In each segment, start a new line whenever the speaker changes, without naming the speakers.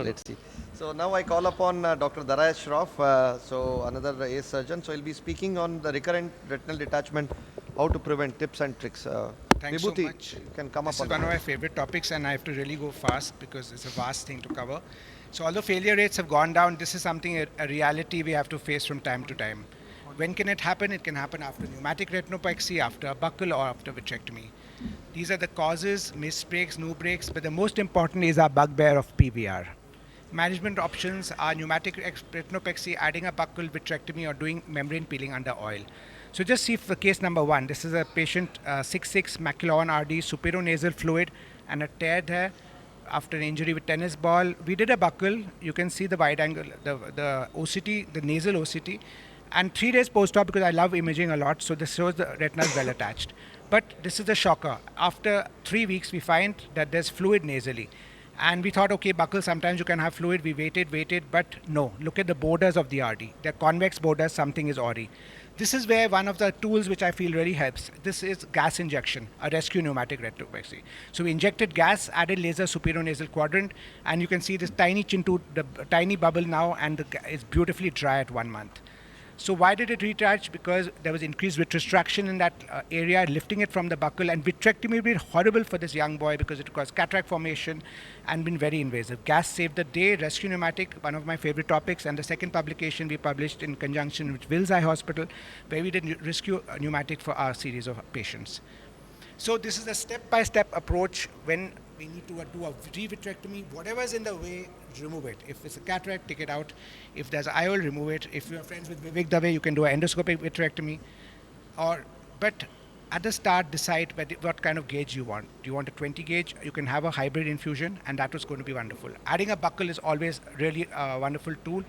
Let's see. So now I call upon Dr. Daraius Shroff, so another ACE surgeon. So he'll be speaking on the recurrent retinal detachment, how to prevent, tips and tricks.
Thanks so
Vibhuti,
much.
you can come
This
up
is
on the
one of my
mic.
favorite topics, and I have to really go fast because it's a vast thing to cover. So, although failure rates have gone down, this is something a reality we have to face from time to time. When can it happen? It can happen after pneumatic retinopexy, after a buckle, or after vitrectomy. These are the causes: missed breaks, no breaks, but the most important is our bugbear of PVR. Management options are pneumatic retinopexy, adding a buccal vitrectomy, or doing membrane peeling under oil. So just see for case number one. This is a patient 6'6", macula 1 RD, superonasal fluid, and a tear there after an injury with tennis ball. We did a buccal. You can see the wide angle, the OCT, the nasal OCT. And 3 days post-op, because I love imaging a lot, so this shows the retina is well attached. But this is a shocker. After 3 weeks, we find that there's fluid nasally. And we thought, okay, buccal, sometimes you can have fluid. We waited, but no. Look at the borders of the RD. They're convex borders, something is awry. This is where one of the tools which I feel really helps. This is gas injection, a rescue pneumatic retinopexy. So we injected gas, added laser superior quadrant, and you can see this tiny chintu, the tiny bubble now, and it's beautifully dry at 1 month. So why did it retouch? Because there was increased vitreostraction in that area, lifting it from the buccal, and vitrectomy would be horrible for this young boy because it caused cataract formation and been very invasive. Gas saved the day, rescue pneumatic, one of my favorite topics, and the second publication we published in conjunction with Wills Eye Hospital, where we did rescue pneumatic for our series of patients. So this is a step-by-step approach. When we need to do a revitrectomy, whatever is in the way, remove it. If it's a cataract, take it out. If there's IOL, remove it. If you're friends with Vivek Dave, you can do an endoscopic vitrectomy. But at the start, decide what kind of gauge you want. Do you want a 20 gauge? You can have a hybrid infusion, and that was going to be wonderful. Adding a buccal is always really a wonderful tool,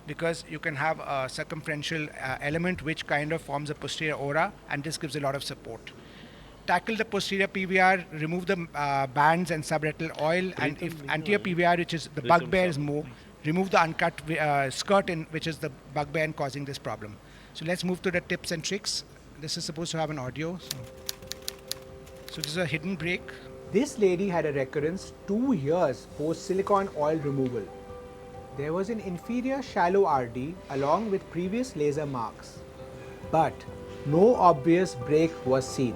because you can have a circumferential element which kind of forms a posterior aura, and this gives a lot of support. Tackle the posterior PVR, remove the bands and subretinal oil, and if anterior PVR, which is the bugbear, is more, remove the uncut skirt, which is the bugbear and causing this problem. So let's move to the tips and tricks. This is supposed to have an audio. So this is a hidden break.
This lady had a recurrence 2 years post silicone oil removal. There was an inferior shallow RD along with previous laser marks, but no obvious break was seen.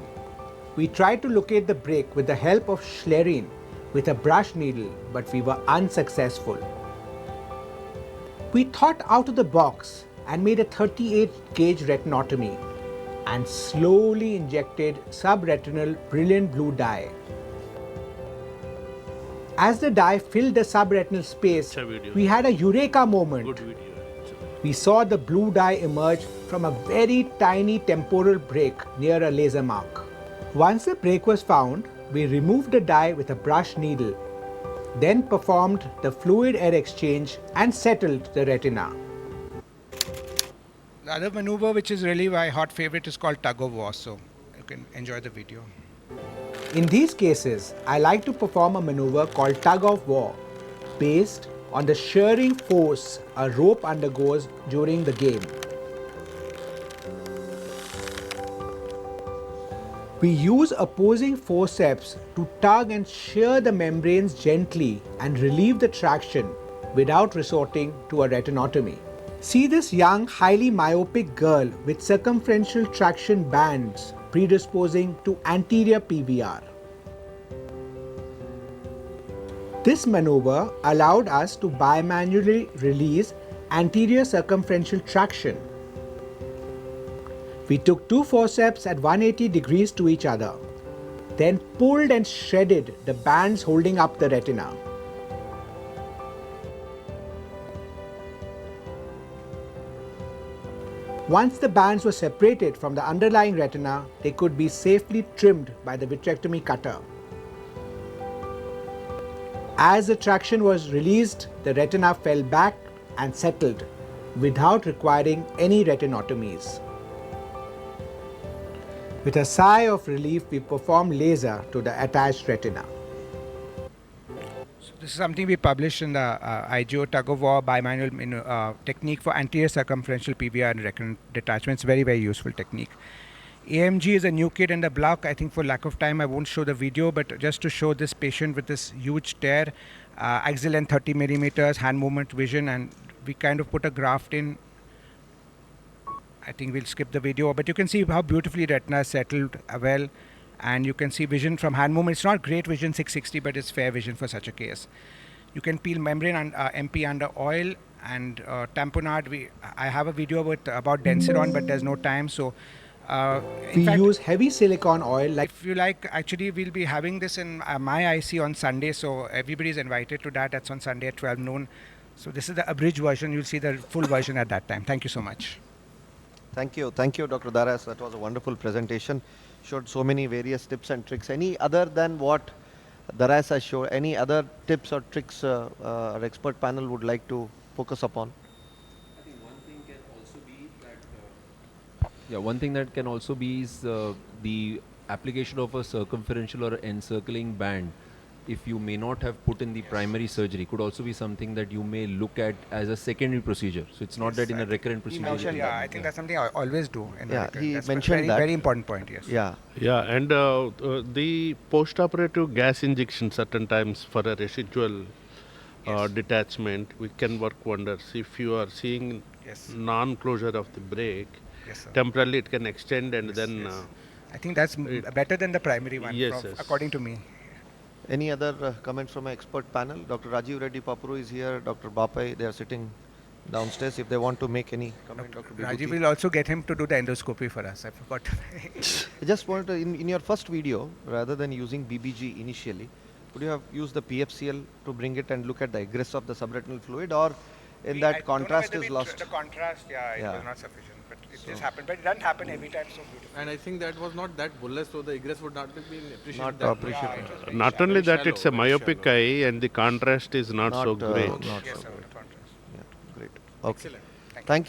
We tried to locate the break with the help of Schlerine with a brush needle, but we were unsuccessful. We thought out of the box and made a 38 gauge retinotomy and slowly injected subretinal brilliant blue dye. As the dye filled the subretinal space, we had a eureka moment. We saw the blue dye emerge from a very tiny temporal break near a laser mark. Once the break was found, we removed the dye with a brush needle, then performed the fluid air exchange and settled the retina.
The other maneuver, which is really my hot favorite, is called tug of war. So you can enjoy the video.
In these cases, I like to perform a maneuver called tug of war, based on the shearing force a rope undergoes during the game. We use opposing forceps to tug and shear the membranes gently and relieve the traction without resorting to a retinotomy. See this young, highly myopic girl with circumferential traction bands predisposing to anterior PVR. This maneuver allowed us to bimanually release anterior circumferential traction. We took 2 forceps at 180 degrees to each other, then pulled and shredded the bands holding up the retina. Once the bands were separated from the underlying retina, they could be safely trimmed by the vitrectomy cutter. As the traction was released, the retina fell back and settled without requiring any retinotomies. With a sigh of relief, we performed laser to the attached retina.
So this is something we published in the IGO tug of war bimanual technique for anterior circumferential PVR and recurrent detachments. Very, very useful technique. AMG is a new kid in the block. I think for lack of time, I won't show the video, but just to show this patient with this huge tear, axial length 30 millimeters, hand movement vision, and we kind of put a graft in. I think we'll skip the video, but you can see how beautifully retina is settled well, and you can see vision from hand movement. It's not great vision 660, but it's fair vision for such a case. You can peel membrane and MP under oil and tamponade. I have a video about Densiron, but there's no time. So
We use heavy silicone oil like
if you like, actually we'll be having this in my IC on Sunday, so everybody's invited to that. That's on Sunday at 12 noon. So this is the abridged version. You'll see the full version at that time. Thank you so much.
Thank you, Dr. Daraius. That was a wonderful presentation. Showed so many various tips and tricks. Any other than what Daraius has shown? Any other tips or tricks our expert panel would like to focus upon?
I think one thing can also be that. One thing that can also be is the application of a circumferential or encircling band. If you may not have put in the primary surgery, could also be something that you may look at as a secondary procedure. So it's not that in a recurrent procedure.
I think that's something I always do.
He
that's
mentioned that.
Very important point. Yes.
Yeah.
Yeah, and the post-operative gas injection certain times for a residual detachment, we can work wonders. If you are seeing non-closure of the break, temporarily it can extend and then...
I think that's better than the primary one, according to me.
Any other comments from our expert panel? Dr. Rajiv Reddy Papuru is here, Dr. Bapai, they are sitting downstairs. If they want to make any comment, Dr.
Rajiv will also get him to do the endoscopy for us. I forgot.
I just wanted to, in your first video, rather than using BBG initially, would you have used the PFCL to bring it and look at the egress of the subretinal fluid, or in that contrast is lost?
The contrast, it was not sufficient. But it just happened. But it doesn't happen every time so beautiful.
And I think that was not that bullish, so the egress would not have been appreciated.
Not
that
appreciated.
much.
Not only that, it's a myopic eye and the contrast is not so great.
Not so great. Yeah, great. Okay.
Excellent.
Thank you.